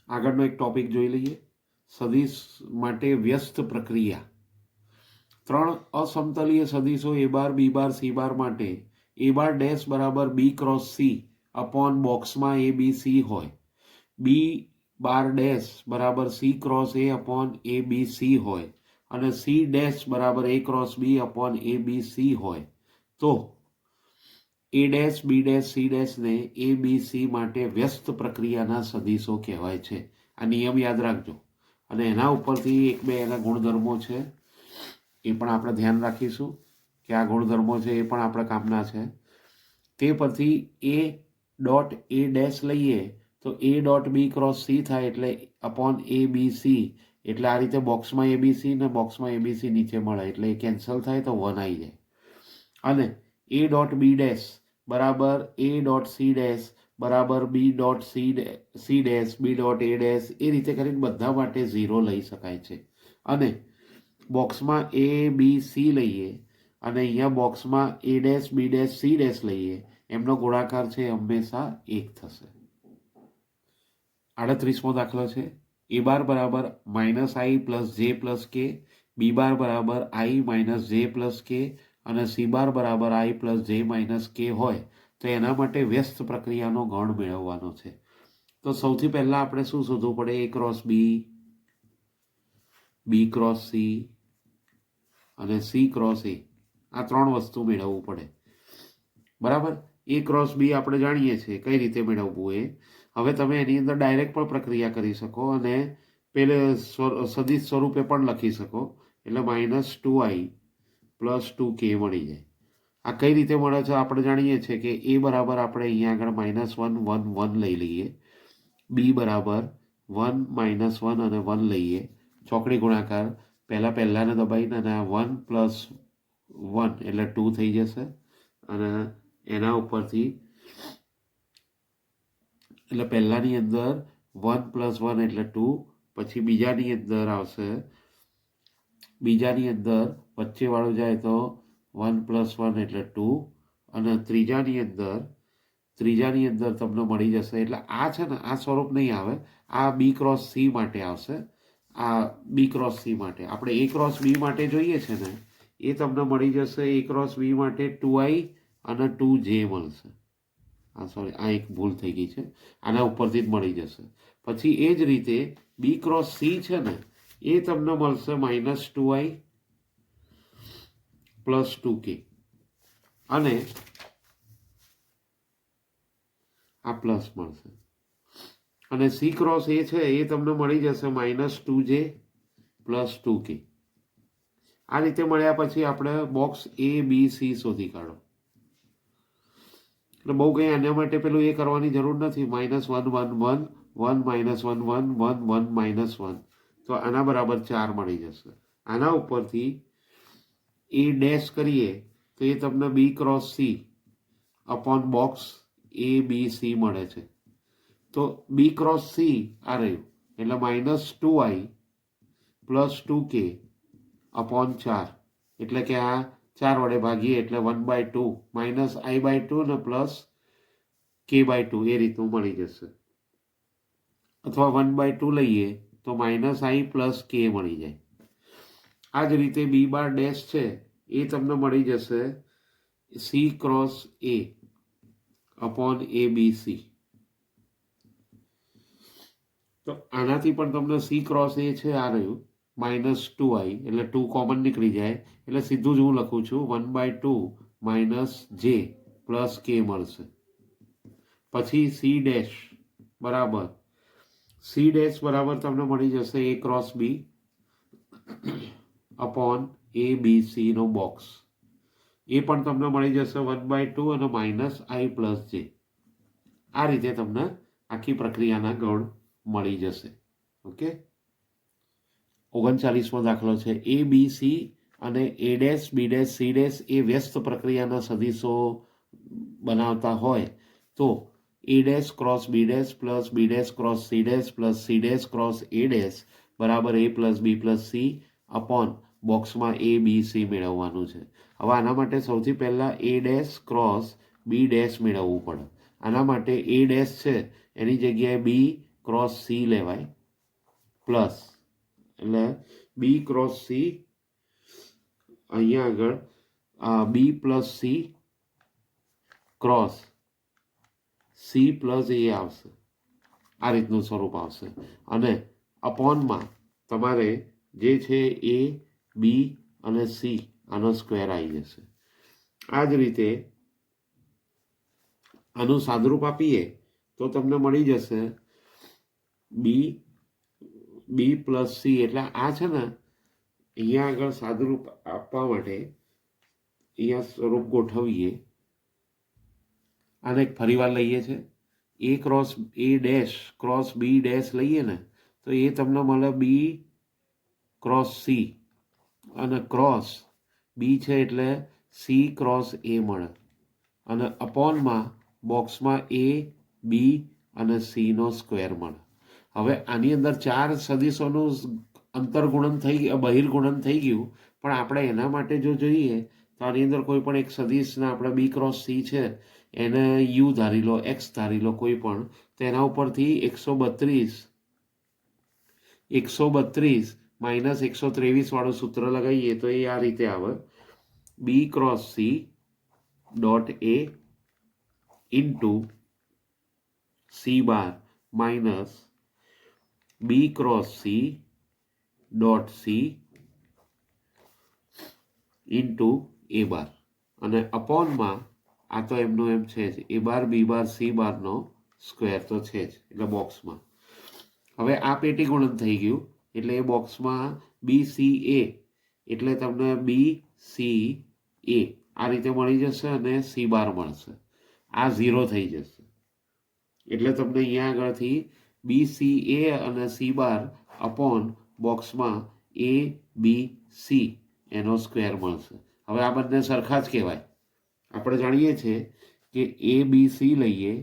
આગળનો એક ટોપિક જોઈ લઈએ. સદિશ માટે વ્યસ્ત પ્રક્રિયા. ત્રણ અસમતલીય સદિશો એ બાર બી બાર સી બાર માટે એ બાર ડેશ બરાબર બી ક્રોસ સી અપોન બોક્સમાં એ બી સી હોય, બી બાર ડેશ બરાબર C cross A upon A B C હોય અને સી ડેશ બરાબર A cross B upon A B C હોય, તો A dash B dash C ડેશને એ બી સી માટે વ્યસ્ત પ્રક્રિયાના સદિશો કહેવાય છે. આ નિયમ યાદ રાખજો અને એના ઉપરથી એક બે એના ગુણધર્મો છે એ પણ આપણે ધ્યાન રાખીશું કે આ ગુણધર્મો છે એ પણ આપણા કામના છે. તે પરથી એ ડોટ એ ડેશ લઈએ તો a dot b cross c થાય એટલે અપોન એ બી સી, એટલે આ રીતે બોક્સમાં એબીસી ને બોક્સમાં એબીસી નીચે મળે એટલે એ કેન્સલ થાય તો 1 આવી જાય. અને એ ડોટ બી ડેશ બરાબર એ ડોટ સી ડેશ બરાબર B dot C dash B dot A dash, એ રીતે કરીને બધા માટે 0 લઈ શકાય છે. અને બોક્સમાં એ બી સી લઈએ અને અહીંયા બોક્સમાં a dash B dash C dash લઈએ, એમનો ગુણાકાર છે હંમેશા 1 થશે. 38મો દાખલો છે. એ બાર બરાબર માઇનસ આઈ પ્લસ જે પ્લસ કે, બી બાર બરાબર આઈ માઇનસ જે પ્લસ કે અને સી બાર બરાબર આઈ પ્લસ જે માઇનસ કે હોય તો એના માટે વ્યસ્ત પ્રક્રિયાનો ગણ મેળવવાનો છે. તો સૌથી પહેલા આપણે શું શોધવું પડે? A cross B, B cross C અને સી ક્રોસ એ, આ ત્રણ વસ્તુ મેળવવું પડે. બરાબર. એ ક્રોસ બી આપણે જાણીએ છીએ કઈ રીતે મેળવવું એ. હવે તમે એની અંદર ડાયરેક્ટ પણ પ્રક્રિયા કરી શકો અને પેલે સદિશ સ્વરૂપે પણ લખી શકો, એટલે -2i + 2k મળી જાય. આ કઈ રીતે મળે છે આપણે જાણીએ છીએ કે એ બરાબર આપણે અહીંયા આગળ -1 1 1 લઈ લઈએ, બી બરાબર 1 -1 અને 1 લઈએ, ચોકડી ગુણાકાર પહેલાને દબાઈને અને 1 + 1 એટલે 2 થઈ જશે અને એના ઉપરથી એટલે પહેલાની અંદર 1 + 1 એટલે 2, પછી બીજાની અંદર આવશે, બીજાની અંદર વચ્ચેવાળું જાય તો 1 + 1 એટલે 2 અને ત્રીજાની અંદર તમને મળી જશે. એટલે આ છે ને આ સ્વરૂપ નહીં આવે, આ બી ક્રોસ સી માટે આવશે. આ બી ક્રોસ સી માટે આપણે એ ક્રોસ બી માટે જોઈએ છે ને એ તમને મળી જશે. એ ક્રોસ બી માટે 2i અને 2j મળશે. સોરી, આ એક ભૂલ થઈ ગઈ છે, આના ઉપરથી જ મળી જશે. પછી એ જ રીતે બી ક્રોસ સી છે ને એ તમને મળશે -2i + 2k અને આ પ્લસ મળશે. અને સી ક્રોસ એ છે એ તમને મળી જશે -2j + 2k. આ રીતે મળ્યા પછી આપણે બોક્સ એ બી સી શોધી કાઢો. એટલે બહુ કંઈ આના માટે પેલું એ કરવાની જરૂર નથી. -1 1 1 1 -1 1 1 1 -1, તો આના બરાબર 4 મળી જશે. આના ઉપરથી એ ડેશ કરીએ તો એ તમને B cross C upon box A B C મળે છે. તો બી ક્રોસ સી આ રહ્યું એટલે -2i + 2k અપોન 4, એટલે કે આ 4 વડે ભાગીએ એટલે 1/2 -i/2 ને +k/2 એ રીતનું મળી જશે. અથવા 1/2 લઈએ તો -i + k મળી જાય. આ જ રીતે બી બાર ડેશ છે એ તમને મળી જશે C cross A upon A B C. તો આનાથી પણ તમને સી ક્રોસ એ છે આ રહ્યું -2i એટલે 2 કોમન નીકળી જાય એટલે સીધું જ હું લખું છું 1/2 - j + k મળશે. પછી સી ડેશ બરાબર તમને મળી જશે એ cross B upon A B C no box. એ પણ તમને મળી જશે 1/2 અને -i + j. આ રીતે તમને આખી પ્રક્રિયાના ગણ મળી જશે. ઓકે. 39મો દાખલો છે. એ બી સી અને A dash B dash C dash એ વ્યસ્ત પ્રક્રિયાના સદિશો બનાવતા હોય તો A dash cross B dash plus B dash cross C dash plus C dash cross A dash બરાબર a + b + c અપોન બોક્સમાં એ બી સી મેળવવાનું છે. હવે આના માટે સૌથી પહેલાં A dash cross B dash મેળવવું પડે. આના માટે એ ડેશ છે એની જગ્યાએ બી ક્રોસ સી લેવાય પ્લસ એટલે બી ક્રોસ સી અહીંયા આગળ B plus C cross C plus A આવશે, આ રીતનું સ્વરૂપ આવશે. અને અપોનમાં તમારે જે છે એ બી અને સી આનો સ્ક્વેર આવી જશે. આ જ રીતે આનું સાદરૂપ આપીએ તો તમને મળી જશે બી પ્લસ સી. એટલે આ છે ને અહીંયા આગળ સાદરૂપ આપવા માટે અહીંયા સ્વરૂપ ગોઠવીએ. આને ફરીવાર લઈએ છે, A cross A dash cross B dash લઈએ ને તો એ તમને મળે બી ક્રોસ સી, અને ક્રોસ બી છે એટલે સી ક્રોસ એ મળે, અને અપોનમાં બોક્સમાં એ બી અને સીનો સ્ક્વેર મળે. હવે આની અંદર 4 સદીશોનું અંતર્ગુણન બહિર્ગુણન થઈ ગયું, પણ આપણે એના માટે જો જોઈએ તો આની અંદર કોઈ પણ એક સદીશના આપણે બી ક્રોસ સી છે એને યુ ધારી લો, એક્સ ધારી લો કોઈ પણ, તો એના ઉપરથી 132 માઇનસ 123 વાળું સૂત્ર લગાવીએ તો એ આ રીતે આવે, B cross C dot A into C bar minus B cross C dot C into A bar, અને અપોનમાં આ તો એમનું એમ છે જ, એ બાર બી બાર સી બારનો સ્ક્વેર તો છે જ એટલે બોક્સમાં. હવે આ પેટી ગુણન થઈ ગયું એટલે એ બોક્સમાં બી સી એ એટલે તમને બી સી એ આ રીતે મળી જશે અને સી બાર મળશે. આ 0 થઈ જશે એટલે તમને અહીંયા આગળથી બી સી એ અને સી બાર અપોન બોક્સમાં એ બી સી એનો સ્ક્વેર મળશે. હવે આ બંને સરખા જ કહેવાય. આપણે જાણીએ છીએ કે એ બી સી લઈએ,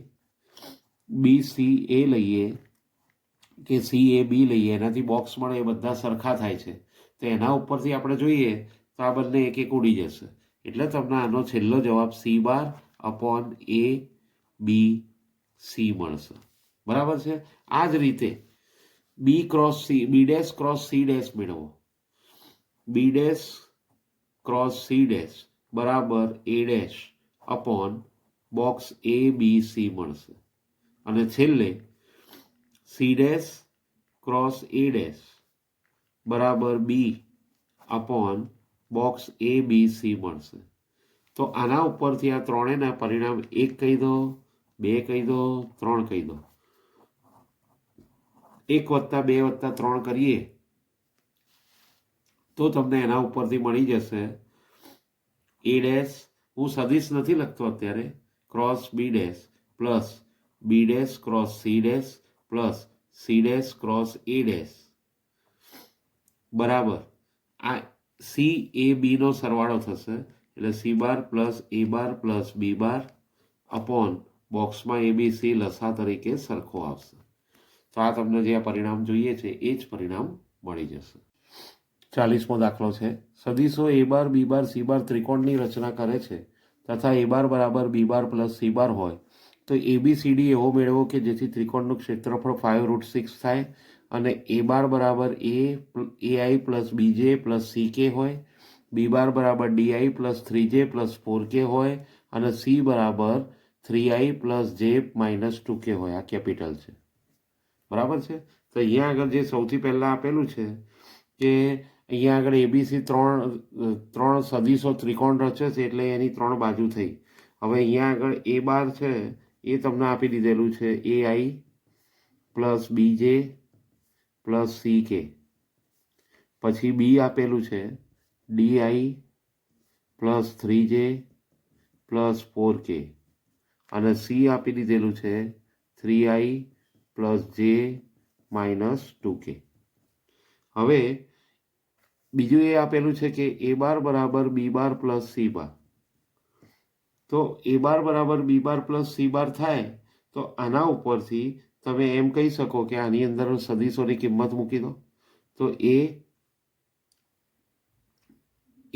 બી સી એ લઈએ કે સી એ બી લઈએ, એનાથી બોક્સ મળે એ બધા સરખા થાય છે. તો એના ઉપરથી આપણે જોઈએ તો આ બંને એક એક ઉડી જશે. એટલે તમને આનો છેલ્લો જવાબ C bar upon A B C મળશે. બરાબર છે. આ જ રીતે B cross C B dash cross C dash મેળવો. B dash cross C dash બરાબર A dash upon box A B C મળશે. અને છેલ્લે સી ડેશ ક્રોસ એ ડેશ બરાબર B upon box A B C મળશે. તો આના ઉપરથી આ ત્રણેયના પરિણામ 1 કહી દો, 2 કહી દો, 3 કહી દો. 1 + 2 + 3 કરીએ તો તમને એના ઉપરથી મળી જશે એ ડેશ, હું સદીશ નથી લખતો અત્યારે, ક્રોસ બી ડેશ પ્લસ બી dash cross C dash plus C dash cross એ ડેશ બરાબર આ સી એ બીનો સરવાળો થશે એટલે c bar plus a bar plus b bar upon બોક્સમાં એ બી સી લસા તરીકે સરખો આવશે. તો આ તમને જે આ પરિણામ જોઈએ છે એ જ પરિણામ મળી જશે. 40મો દાખલો છે. સદીશો એ બાર બી બાર સી બાર ત્રિકોણની રચના કરે છે તથા એ બાર બરાબર બી બાર પ્લસ સી બાર હોય તો ABCD એવો મેળવો કે જેથી ત્રિકોણનું ક્ષેત્રફળ 5√6 થાય અને એ બાર બરાબર AI પ્લસ બીજે પ્લસ CK હોય, બી બાર બરાબર DI plus 3J plus 4K હોય અને સી બરાબર 3I plus J minus 2K હોય. આ કેપિટલ છે. બરાબર છે. તો અહીંયા આગળ જે સૌથી પહેલાં આપેલું છે કે અહીંયા આગળ ABC ત્રણ સદીશો ત્રિકોણ રચે છે એટલે એની 3 બાજુ થઈ. હવે અહીંયા આગળ એ બાર છે એ તમને આપી દીધેલું છે AI plus BJ plus CK, પછી બી આપેલું છે DI plus 3J plus 4K અને સી આપી દીધેલું છે 3I plus J minus 2K. હવે બીજું એ આપેલું છે કે એ બાર બરાબર બી બાર પ્લસ સી બાર. તો એ બાર બરાબર બી બાર પ્લસ સી બાર થાય તો આના ઉપરથી તમે એમ કહી શકો કે આની અંદર સદીશોની કિંમત મૂકી દો. તો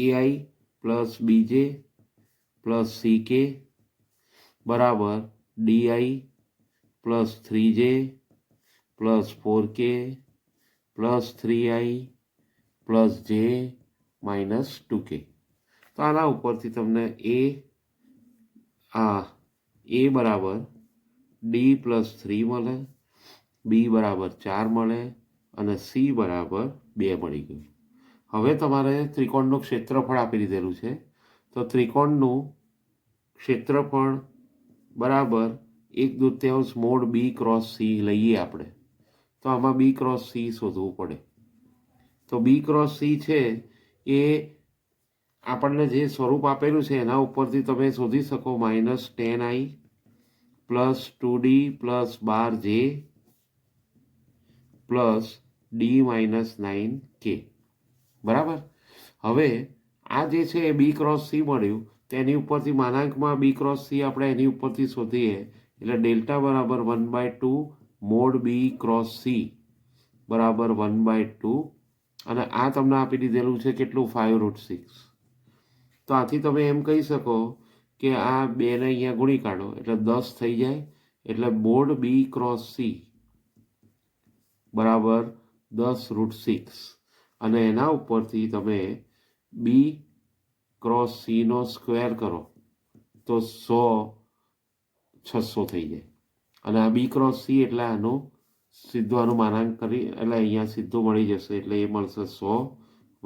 AI plus BJ plus CK બરાબર DI plus 3J plus 4k plus 3i plus જે માઇનસ 2k. તો આના ઉપરથી તમને એ બરાબર ડી પ્લસ 3 મળે, બી બરાબર 4 મળે અને સી બરાબર 2 મળી ગયું. હવે તમારે ત્રિકોણનું ક્ષેત્રફળ આપી દીધેલું છે, તો ત્રિકોણનું ક્ષેત્રફળ બરાબર 1/2 મોડ બી ક્રોસ સી લઈએ આપણે. તો આમાં બી ક્રોસ સી શોધવું પડે. તો બી ક્રોસ સી છે એ આપણને જે સ્વરૂપ આપેલું છે એના ઉપરથી તમે શોધી શકો -10i plus 2d plus 12j plus D minus 9k. બરાબર. હવે આ જે છે એ બી ક્રોસ સી મળ્યું, તેની ઉપરથી માનાંકમાં બી ક્રોસ સી આપણે એની ઉપરથી શોધીએ એટલે ડેલ્ટા બરાબર 1/2 મોડ બી ક્રોસ સી બરાબર 1/2. અને આ તમને આપી દીધેલું છે કેટલું? 5√6. તો આથી તમે એમ કહી શકો કે આ 2ને અહીંયા ગુણી કાઢો એટલે 10 થઈ જાય. એટલે મોડ બી ક્રોસ સી બરાબર 10√6. અને એના ઉપરથી તમે બી ક્રોસ સીનો સ્ક્વેર કરો તો 100/600 થઈ જાય. અને આ બી ક્રોસ સી એટલે આનું સીધું આનું માનાંક કરી એટલે અહીંયા સીધું મળી જશે. એટલે એ મળશે 100 +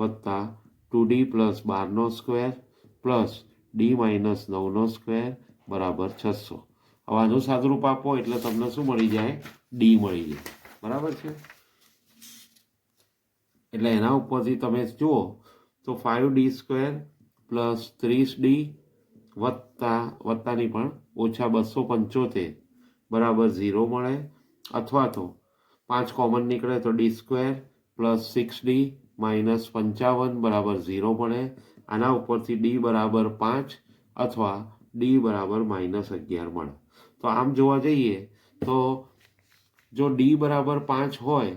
2d પ્લસ 12નો સ્ક્વેર પ્લસ ડી માઇનસ 9નો સ્ક્વેર બરાબર 600. હવે આનું સાદુરૂપ આપો એટલે તમને શું મળી જાય? ડી મળી જાય. બરાબર છે. એટલે એના ઉપરથી તમે જુઓ તો 5d² પ્લસ 30d વત્તાની પણ ઓછા 275 બરાબર 0 મળે. અથવા તો 5 કોમન નીકળે તો d² પ્લસ 6d માઇનસ 55 બરાબર 0 મળે. આના ઉપરથી ડી બરાબર 5 અથવા ડી બરાબર -11 મળે. તો આમ જોવા જઈએ તો જો ડી બરાબર 5 હોય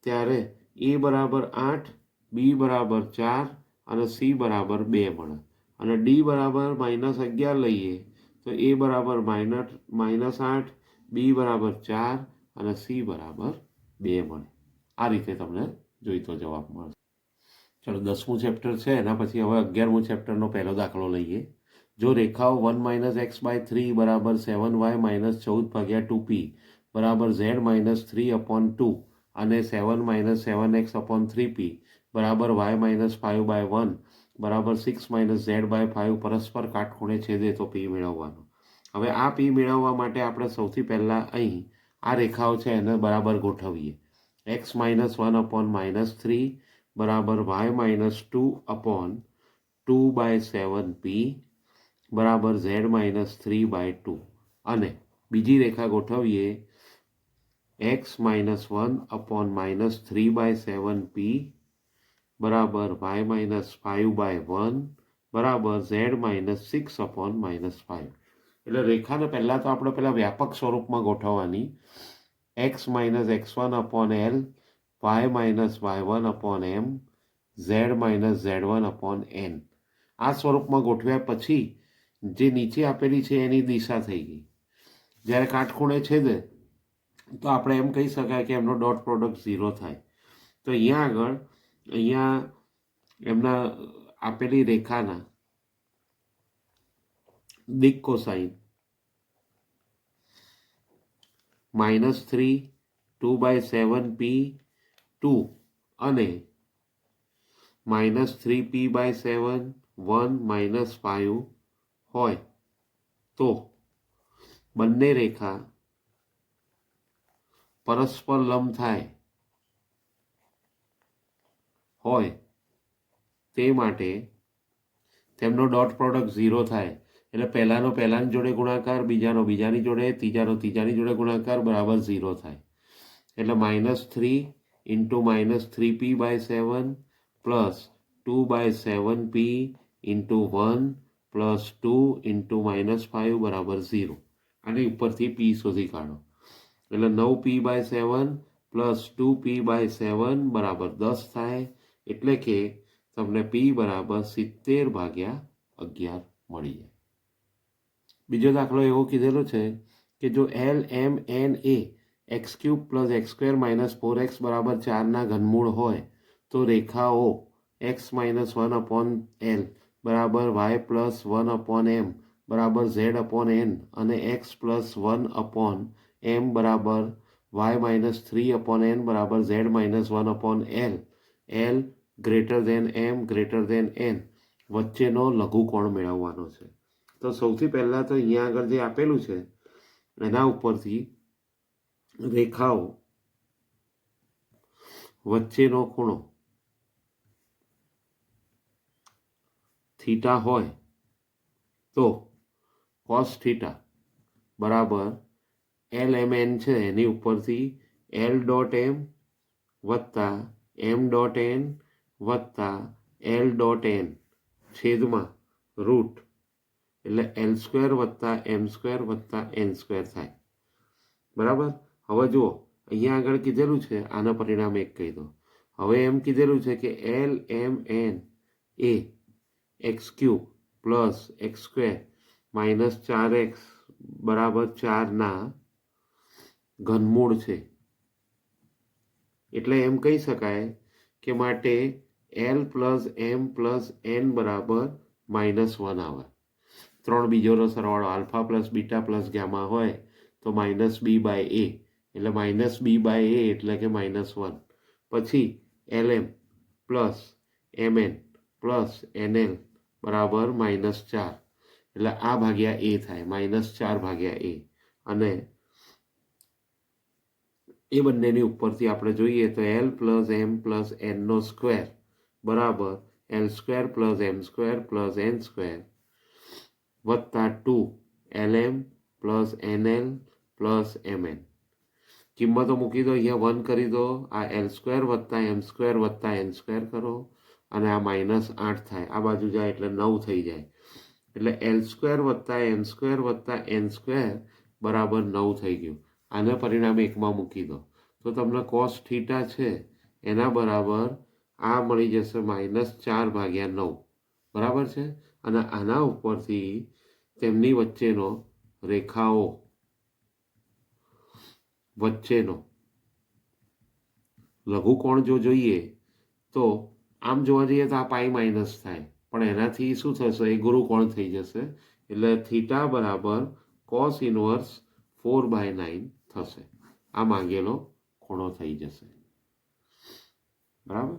ત્યારે એ બરાબર 8, બી બરાબર 4 અને સી બરાબર 2 મળે. અને ડી બરાબર -11 લઈએ તો એ બરાબર -8, બી બરાબર 4 અને સી બરાબર 2 મળે. આ રીતે તમને જોઈતો જવાબ મળશે. ચલો 10મું ચેપ્ટર છે એના પછી હવે 11મું ચેપ્ટરનો પહેલો દાખલો લઈએ. જો રેખાઓ 1 - x/3 બરાબર 7y - 14/2p બરાબર z - 3/2 અને 7 - 7x/3p બરાબર y - 5/1 બરાબર 6 - z/5 પરસ્પર કાટખૂણે છેદે તો પી મેળવવાનો. હવે આ પી મેળવવા માટે આપણે સૌથી પહેલાં અહીં આ રેખાઓ છે એને બરાબર ગોઠવીએ. x - 1/-3 બરાબર y - 2/2/7p બરાબર z - 3/2. અને બીજી રેખા ગોઠવીએ x - 1/-3/7p બરાબર y - 5/1 બરાબર z - 6/-5. એટલે રેખાને પહેલાં તો આપણે પહેલાં વ્યાપક સ્વરૂપમાં ગોઠવવાની. x - x1/L, y - y1/m, z - z1/n. આ સ્વરૂપમાં ગોઠવ્યા પછી જે નીચે આપેલી છે એની દિશા થઈ ગઈ. જ્યારે કાટખૂણે છેદે તો આપણે એમ કહી શકાય કે એમનો ડોટ પ્રોડક્ટ 0 થાય. તો અહીંયા એમના આપેલી રેખાના દિક કોસાઇન -3 2/7p2 અને -3p/7 1 - 5 હોય તો બંને રેખા પરસ્પર લંબ થાય હોય તે માટે તેમનો ડોટ પ્રોડક્ટ 0 થાય. એટલે પહેલાંનો પહેલાંની જોડે ગુણાકાર, બીજાનો બીજાની જોડે, ત્રીજાનો ત્રીજાની જોડે ગુણાકાર બરાબર 0 થાય. એટલે -3 × -3p/7 પ્લસ 2/7p × 1 પ્લસ 2 × -5 બરાબર 0. આની ઉપરથી પી શોધી કાઢો. એટલે 9p/7 પ્લસ 2p/7 બરાબર 10 થાય. એટલે કે તમને પી બરાબર 70/11 મળી જાય. બીજો દાખલો એવો કીધેલો છે કે જો LMNA x cube plus X square minus 4x બરાબર 4ના ઘનમૂળ હોય તો રેખાઓ એક્સ માઇનસ 1/L બરાબર વાય પ્લસ 1/m બરાબર z/n અને એક્સ પ્લસ 1/m બરાબર વાય માઇનસ 3/n બરાબર z-1/L L greater than m greater than n વચ્ચેનો લઘુકોણ મેળવવાનો છે. તો સૌથી પહેલાં તો અહીંયા આગળ જે આપેલું છે એના ઉપરથી રેખાઓ વચ્ચેનો ખૂણો થીટા હોય તો કોસ થીટા બરાબર LMN છે એની ઉપરથી L.m વત્તા M.n વત્તા L.n છેદમાં રૂટ એટલે L² વત્તા M² વત્તા N² થાય. બરાબર. હવે જુઓ અહીંયા આગળ કીધેલું છે આના પરિણામ એક કહી દો. હવે એમ કીધેલું છે કે LMN એ X cube plus X square minus 4x બરાબર 4ના ઘનમૂળ છે. એટલે એમ કહી શકાય કે માટે L plus M plus N બરાબર -1 આવે. 3 બીજોનો સરવાળો alpha plus beta plus gamma હોય તો -b/a એટલે -b/a એટલે કે -1. પછી LM plus MN plus NL બરાબર -4 એટલે આ ભાગ્યા a થાય -4/a. અને એ બંનેની ઉપરથી આપણે જોઈએ તો L પ્લસ M પ્લસ Nનો સ્ક્વેર બરાબર L² plus M² plus N² વત્તા 2 LM plus NL plus MN. કિંમતો મૂકી દો, અહીંયા 1 કરી દો, આ L² વત્તા M² વત્તા N² કરો અને આ -8 થાય. આ બાજુ જાય એટલે 9 થઈ જાય. એટલે L² વત્તા M² વત્તા N² બરાબર 9 થઈ ગયું. આને પરિણામ 1માં મૂકી દો તો તમને કોસ થીટા છે એના બરાબર આ મળી જશે -4/9 બરાબર છે. અને આના ઉપરથી તેમની વચ્ચેનો રેખાઓ વચ્ચેનો લઘુકોણ જો જોઈએ તો આમ જોવા જઈએ તો આ પાઈ માઇનસ થાય, પણ એનાથી શું થશે એ ગુરુકોણ થઈ જશે. એટલે થીટા બરાબર cos ઇનવર્સ 4/9 થશે. આ માંગેલો ખૂણો થઈ જશે. બરાબર.